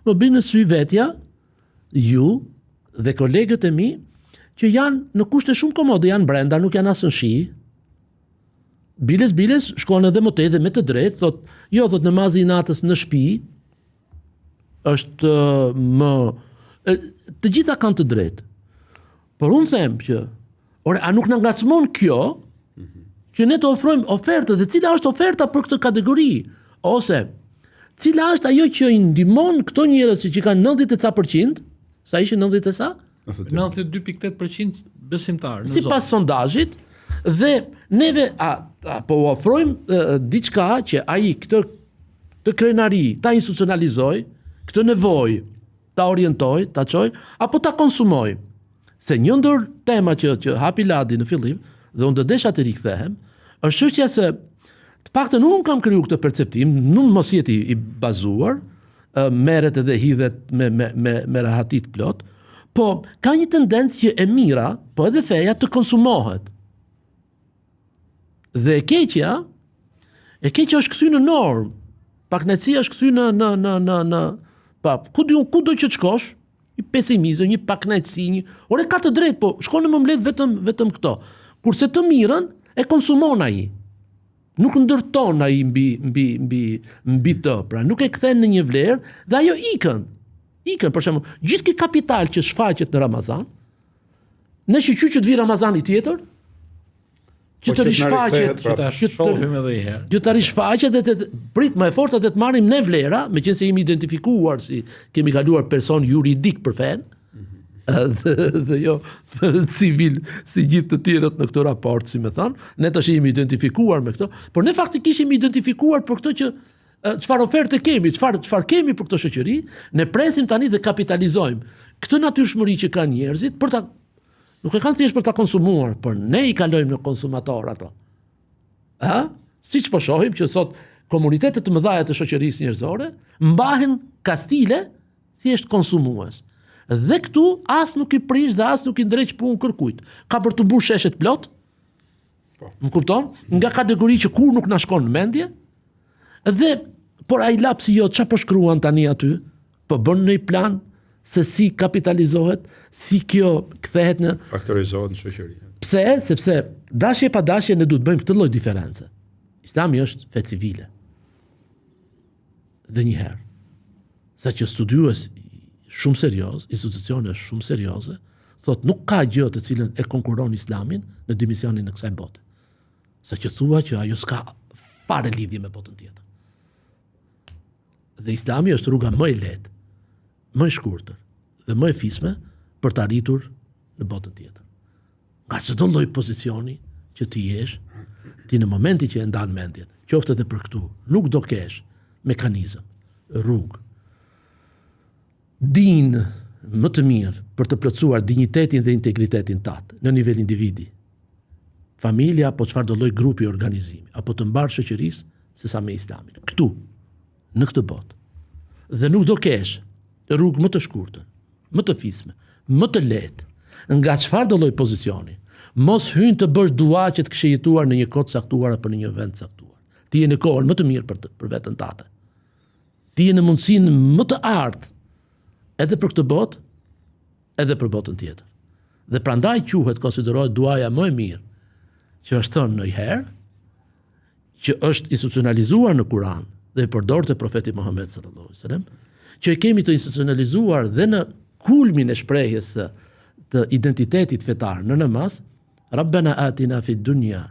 Më bin në sy vetja, ju dhe kolegët e mi, që janë në kushte shumë komode, janë brenda, nuk janë asë në shi. Biles, shkon edhe më tej dhe me të drejtë, thot namazi i natës në shtëpi, është të gjitha kanë të drejtë. Por unë them që, a nuk na ngacmon kjo, që ne të ofrojmë ofertë, dhe cila është oferta për këtë kategori, ose cila është ajo që i ndihmon këto njerëz që kanë 90% sa ishin 90 e sa? 92.8% besimtar. Sipas sondazhit, dhe neve po u ofrojmë diçka që ai këtë krenari ta institucionalizoj, këtë nevojë ta orientoj, ta çoj, apo ta konsumoj. Se një ndër tema që hapi Ladi në fillim, dhe unë do desha të rikthehem, është çështja se të paktën unë kam kriju këtë perceptim, nuk mos jeti i bazuar, merret edhe hidhet me rahatit plot, po ka një tendencë që e mira, po edhe feja të konsumohet. Dhe e keqja është kthy në normë, pakënaqësia është kthy në ku do që të shkosh, një pesimizëm, një pakënaqësi, ore ka të drejtë, po shkon në mëmblet vetëm këto. Kurse të mirën e konsumon ai. Nuk ndërton ai mbi të, pra nuk e kthen në një vlerë dhe ajo ikën, për shembull, gjithë ky kapital që shfaqet në Ramazan, ne shiqyr që të vi Ramazani tjetër, që të rishfaqet, që ta shohim edhe një herë. Që të rishfaqet dhe prit më e fortë dhe të marrim ne vlera, meqense jemi identifikuar si kemi kaluar person juridik për fen, dhe jo civil si gjithë të tjerët në këtë raport, si më thon, ne tash jemi identifikuar me këto, por ne faktikisht jemi identifikuar për këtë që çfarë ofertë kemi, çfarë kemi për këtë shoqëri, ne presim tani dhe kapitalizojmë këtë natyrshmëri që kanë njerëzit për ta nuk e kanë thjesht për ta konsumuar, por ne I kalojmë në konsumator ato. Siç po shohim që sot Komunitetet të mëdha të shoqërisë njerëzore mbahen kastile thjesht konsumues. Dhe këtu as nuk i prish dhe as nuk i ndreq punë kërkujt. Ka për të mbush sheshet plot. Më kupton? Nga kategori që kur nuk na shkon në mendje. Dhe por ai lapsi jot çfarë po shkruan tani aty? Po bën një plan se si kapitalizohet, si kjo kthehet në faktorizohet në shoqëri. Pse? Sepse dashje pa dashje ne duhet bëjmë këtë lloj diferencë. Islami është fe civile. Dhe njëherë, sa që studiues shumë serioz, institucione shumë serioze, thot nuk ka gjë të cilën e konkuron Islamin në dimensionin e kësaj bote. Sa që thua që ajo s'ka fare lidhje me botën tjetër. Dhe Islami është rruga më e lehtë, më e shkurtër dhe më e fisme për të arritur në botën tjetër. Nga çdo lloj pozicioni që ti jesh, ti në momenti që e ndan mendjen, qoftë edhe për këtu, nuk do kesh mekanizëm, rrugë, din më të mirë për të plotësuar dinjitetin dhe integritetin tatë në nivel individi, familja apo çfarë do lloj grupi organizimi, apo të mbarë shoqërisë sesa me Islamin. Këtu, në këtë botë. Dhe nuk do kesh rrugë më të shkurtër, më të fisme, më të lehtë, nga çfarë do lloj pozicioni. Mos hyn të bësh dua që të kishe jetuar në një kohë caktuar apo në një vend caktuar. Ti je në kohën më të mirë për veten tate. Ti je në mundësinë më të artë edhe për këtë botë, edhe për botën tjetër. Dhe prandaj quhet, konsiderohet duaja më e mirë që është thënë ndonjëherë, që është institucionalizuar në Kur'an dhe e përdor te profeti Muhammed sallallahu alaihi wasallam, që e kemi të institucionalizuar dhe në kulmin e shprehjes të identitetit fetar në namaz, Rabbana atina fid dunya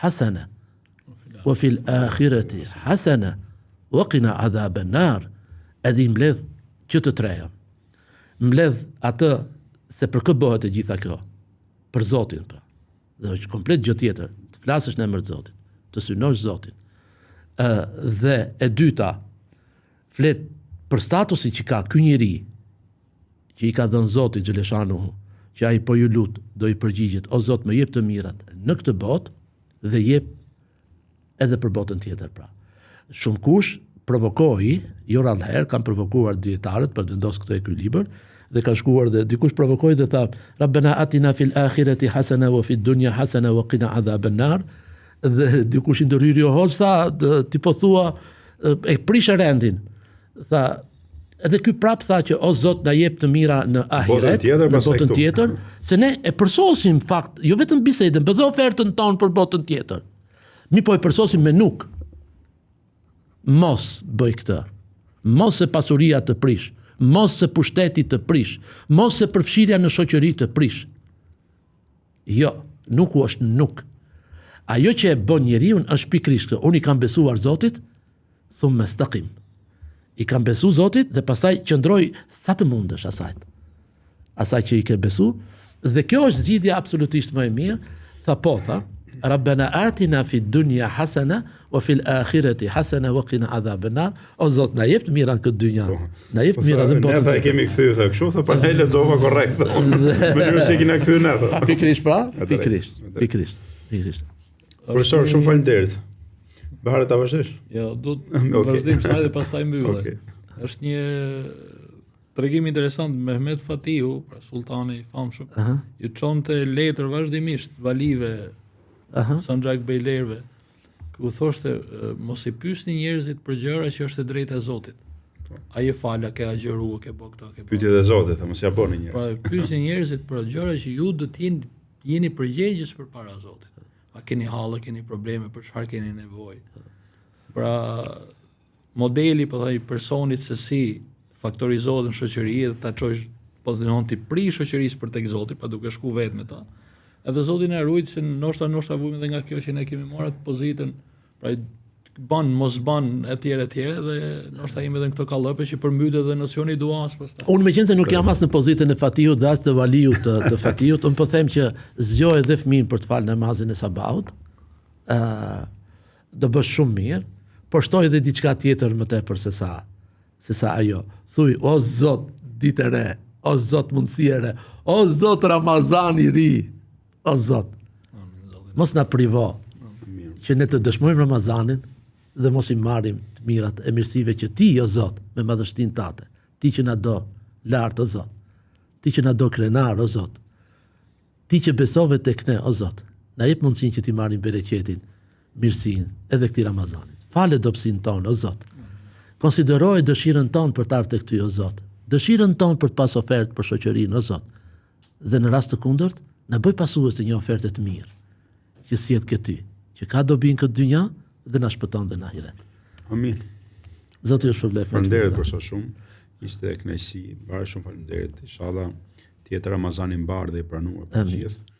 hasana wa fil akhirati hasana wa qina adhaban nar. Edhe mbledh që të treja. Mbledh atë se për kë bëhet e gjitha kjo? Për Zotin, pra. Dhe është komplet gjë tjetër, të flasësh në emër të Zotit, të synosh Zotin. Dhe e dyta, flet për statusi që ka ky njeri, që i ka dhënë Zoti xhaleshanuhu, që ai po ju lut, do i përgjigjet, o Zot, më jep të mirat në këtë botë dhe jep edhe për botën tjetër, pra. Shumë kush provokoi, jo rrallëherë kanë provokuar dietarët për të vendosur këtë ekuilibër, dhe ka shkuar dhe dikush provokoi dhe tha Rabbana atina fil akhirati hasana wa fid dunya hasana wa qina adhaban nar. Dhe dikush i ndërhyri o hoxh tha ti po thua e prish rendin. Tha edhe ky prap tha që o Zot na jep të mira në ahiret, në botën tjetër, se ne e përsosim fakt, jo vetëm bisedën, por edhe ofertën tonë për botën tjetër. Mi po e përsosim me nuk. Mos bëj këtë. Mos se pasuria të prish. Mos se pushteti të prish, mos se përfshirja në shoqëri të prish. Jo, nuk u është nuk. Ajo që e bën njeriu është pikërisht këtë. Unë i kam besuar Zotit, thumma istaqim. I kam besu Zotit dhe pastaj qëndroj sa të mundesh asaj që i ke besu, dhe kjo është zgjidhja absolutisht më e mirë. Tha Rabbana atina fid dunya hasana wa fil akhirati hasana wa qina adhaban nar. O Zot, na jep të mira në këtë dynja. Na jep të mira në botën. Ne kemi kthyer tha kështu, tha prandaj lexova korrekt. Mënyrë se kena kthyer ne. Pikërisht pra, pikërisht. Profesor, shumë faleminderit. Bëhet ta vazhdish? Jo, do të vazhdojmë sa dhe pastaj mbyllë. Është një tregim interesant. Mehmet Fatiu, pra sultani i famshëm, ju çonte letër vazhdimisht valive Sanxhak Bejlerve, ku thoshte mos i pyesni njerëzit për gjëra që është e drejta e Zotit. Ai e fala, ke agjëruar, ke bë këto, ke bë. Pyetje e Zotit, mos ja bëni njerëz. Pra pyesni njerëzit për gjëra që ju do të jeni përgjegjës përpara Zotit. A keni hallë, keni probleme, për çfarë keni nevojë? Pra modeli po thaj personit se si faktorizohet në shoqëri dhe ta çojë po dënon ti pri shoqërisë për tek Zoti, pa duke shku vetë me ta. Edhe Zoti na ruajt se ndoshta vujmë edhe nga kjo që ne kemi marrë pozitën, pra mos ban etj dhe ndoshta jemi edhe në këto kallëpe që përmbytet edhe nocioni i duas pastaj. Unë meqense nuk jam as në pozitën e Fatihut dhe as të Valiut të Fatihut, unë po them që zgjoj edhe fëmin për të falë namazin e sabahut. Do bësh shumë mirë, por shtoj edhe diçka tjetër më tepër se sa ajo. Thuj, o Zot, ditë e re, o Zot, mundësi e re, o Zot, Ramazan i ri, o Zot. Mos na privo që ne të dëshmojmë Ramazanin dhe mos I marrim të mirat e mirësive që Ti, o Zot, me madhështinë Tate, Ti që na do lart, o Zot, Ti që na do krenar, o Zot, Ti që besove tek ne, o Zot, na jep mundësinë që Ti marrim bereqetin, mirësinë edhe këtij Ramazanit. Fale dobësinë tonë, o Zot. Konsideroj dëshirën tonë për të ardhur tek Ty, o Zot. Dëshirën tonë për të pas ofertë për shoqërinë, o Zot. Dhe në rast të kundërt, na bëj pasues të një oferte të mirë, që sjell ke Ty, që ka dobi në këtë dynja dhe na shpëton dhe në ahiret. Amin. Zoti ju shpërblet. Faleminderit për sa shumë. Ishte kënaqësi. Bara shumë faleminderit. Inshallah, tjetë Ramazani mbar dhe I pranuar për gjithë.